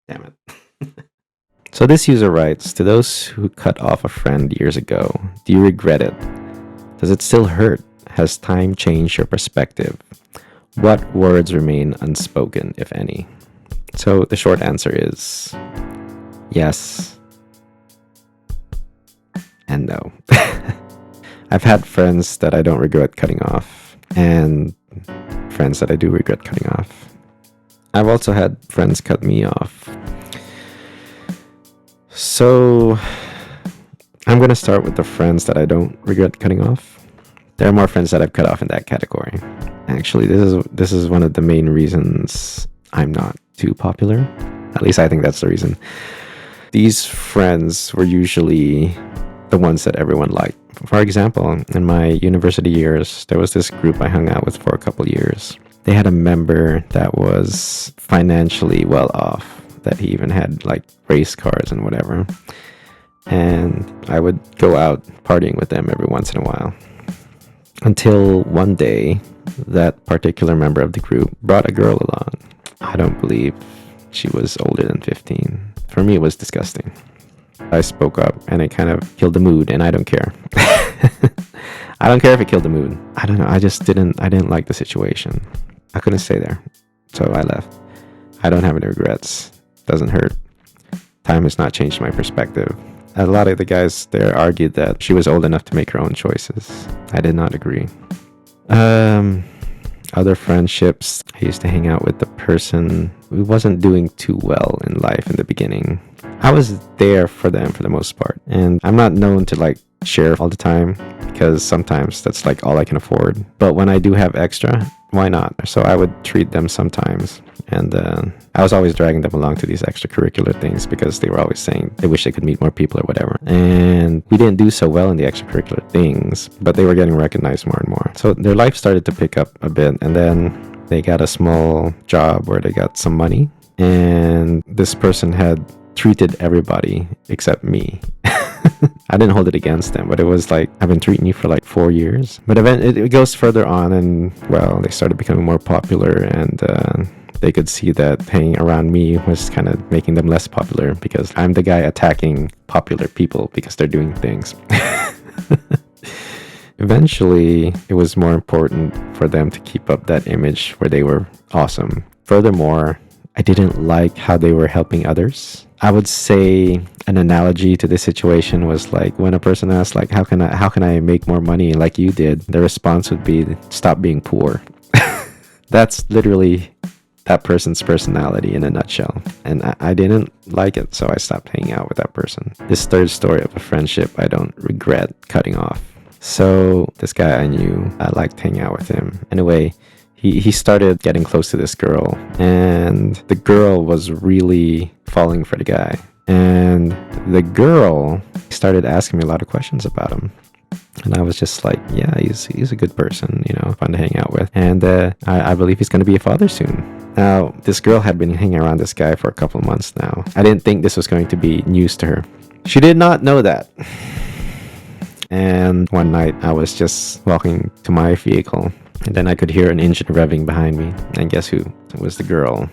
Damn it. So this user writes, to those who cut off a friend years ago, do you regret it? Does it still hurt? Has time changed your perspective? What words remain unspoken, if any? So the short answer is yes and no. I've had friends that I don't regret cutting off, and friends that I do regret cutting off. I've also had friends cut me off. So I'm gonna start with the friends that I don't regret cutting off. There are more friends that I've cut off in that category. Actually, this is one of the main reasons I'm not too popular. At least I think that's the reason. These friends were usually the ones that everyone liked. For example, in my university years, there was this group I hung out with for a couple years. They had a member that was financially well off, that he even had like race cars and whatever. And I would go out partying with them every once in a while. Until one day, that particular member of the group brought a girl along. I don't believe she was older than 15. For me, it was disgusting. I spoke up and it kind of killed the mood, and I don't care. I don't care if it killed the mood. I don't know. I didn't like the situation. I couldn't stay there. So I left. I don't have any regrets. Doesn't hurt. Time has not changed my perspective. A lot of the guys there argued that she was old enough to make her own choices. I did not agree. Other friendships, I used to hang out with the person who wasn't doing too well in life in the beginning. I was there for them for the most part, and I'm not known to like share all the time because sometimes that's like all I can afford. But when I do have extra, why not? So I would treat them sometimes, and I was always dragging them along to these extracurricular things because they were always saying they wish they could meet more people or whatever. And we didn't do so well in the extracurricular things, but they were getting recognized more and more. So their life started to pick up a bit, and then they got a small job where they got some money, and this person had treated everybody except me. I didn't hold it against them, but it was like, I've been treating you for like 4 years. But it goes further on, and well, they started becoming more popular, and they could see that hanging around me was kind of making them less popular because I'm the guy attacking popular people because they're doing things. Eventually, it was more important for them to keep up that image where they were awesome. Furthermore, I didn't like how they were helping others. I would say an analogy to this situation was like when a person asks like, how can I make more money like you did? The response would be, stop being poor. That's literally that person's personality in a nutshell. And I didn't like it, so I stopped hanging out with that person. This third story of a friendship I don't regret cutting off. So this guy I knew, I liked hanging out with him. Anyway, he started getting close to this girl, and the girl was really falling for the guy. And the girl started asking me a lot of questions about him. And I was just like, yeah, he's a good person, fun to hang out with. And I believe he's going to be a father soon. Now, this girl had been hanging around this guy for a couple of months now. I didn't think this was going to be news to her. She did not know that. And one night I was just walking to my vehicle, and then I could hear an engine revving behind me. And guess who? It was the girl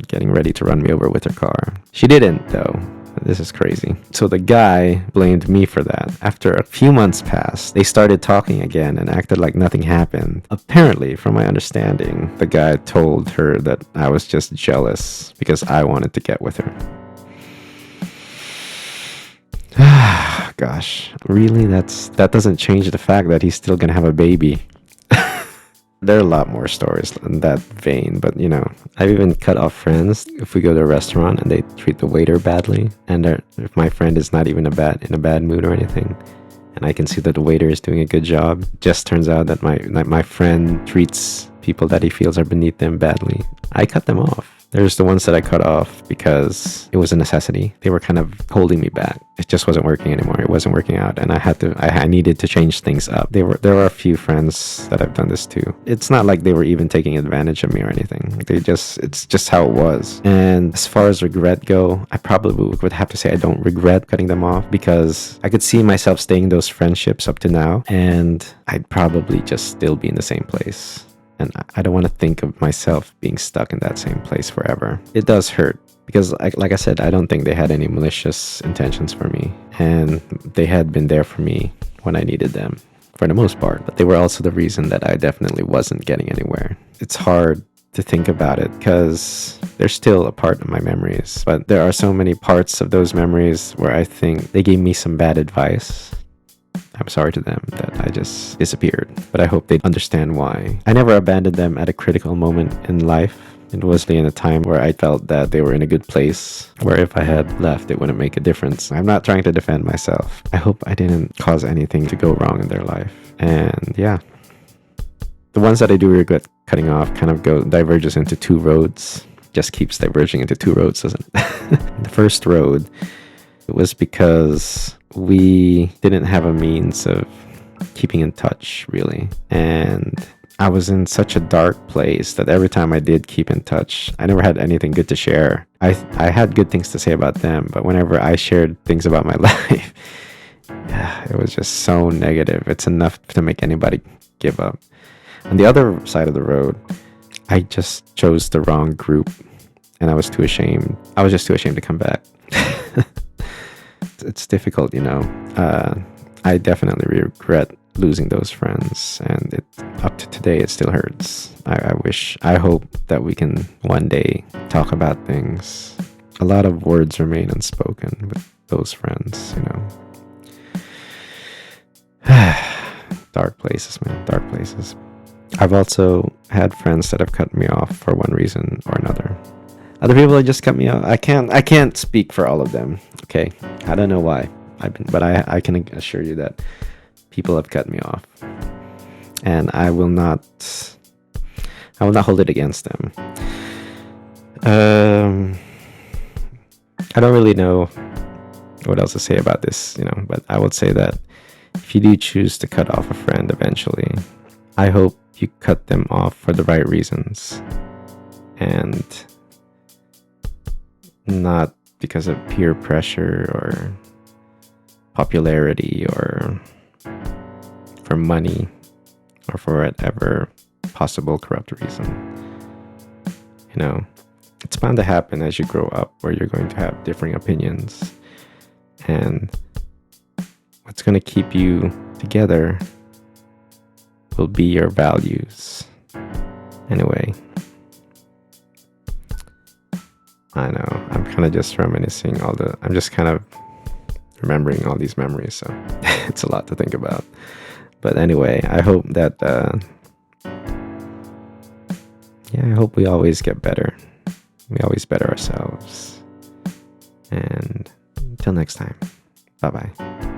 getting ready to run me over with her car. She didn't, though. This is crazy. So the guy blamed me for that. After a few months passed, they started talking again and acted like nothing happened. Apparently, from my understanding, the guy told her that I was just jealous because I wanted to get with her. Gosh, really? That doesn't change the fact that he's still gonna have a baby. There are a lot more stories in that vein, but I've even cut off friends if we go to a restaurant and they treat the waiter badly, and if my friend is not even in a bad mood or anything, and I can see that the waiter is doing a good job, just turns out that my friend treats people that he feels are beneath them badly, I cut them off. There's the ones that I cut off because it was a necessity. They were kind of holding me back. It just wasn't working anymore. It wasn't working out, and I needed to change things up. There were a few friends that I've done this to. It's not like they were even taking advantage of me or anything. It's just how it was. And as far as regret go, I probably would have to say I don't regret cutting them off because I could see myself staying in those friendships up to now, and I'd probably just still be in the same place. And I don't want to think of myself being stuck in that same place forever. It does hurt. because like I said, I don't think they had any malicious intentions for me, and they had been there for me when I needed them for the most part, but they were also the reason that I definitely wasn't getting anywhere. It's hard to think about it because they're still a part of my memories, but there are so many parts of those memories where I think they gave me some bad advice. I'm sorry to them that I just disappeared, but I hope they understand why. I never abandoned them at a critical moment in life. It was in a time where I felt that they were in a good place, where if I had left, it wouldn't make a difference. I'm not trying to defend myself. I hope I didn't cause anything to go wrong in their life. And yeah, the ones that I do regret cutting off kind of diverges into two roads. Just keeps diverging into two roads, doesn't it? The first road, it was because we didn't have a means of keeping in touch, really. And I was in such a dark place that every time I did keep in touch, I never had anything good to share. I had good things to say about them, but whenever I shared things about my life, it was just so negative. It's enough to make anybody give up. On the other side of the road, I just chose the wrong group, and I was too ashamed. I was just too ashamed to come back. It's difficult, you know. I definitely regret losing those friends, and up to today it still hurts. I hope that we can one day talk about things. A lot of words remain unspoken with those friends, you know. Dark places, man, dark places. I've also had friends that have cut me off for one reason or another. Other people that just cut me off, I can't speak for all of them. Okay, I don't know why. But I can assure you that people have cut me off, and I will not hold it against them. I don't really know what else to say about this, you know, but I would say that if you do choose to cut off a friend eventually, I hope you cut them off for the right reasons and not because of peer pressure or popularity or for money or for whatever possible corrupt reason. You know, it's bound to happen as you grow up, where you're going to have differing opinions, and what's going to keep you together will be your values. Anyway, I know I'm kind of just reminiscing I'm just kind of remembering all these memories, so it's a lot to think about. But anyway, I hope that I hope we always get better. We always better ourselves. And until next time, bye bye.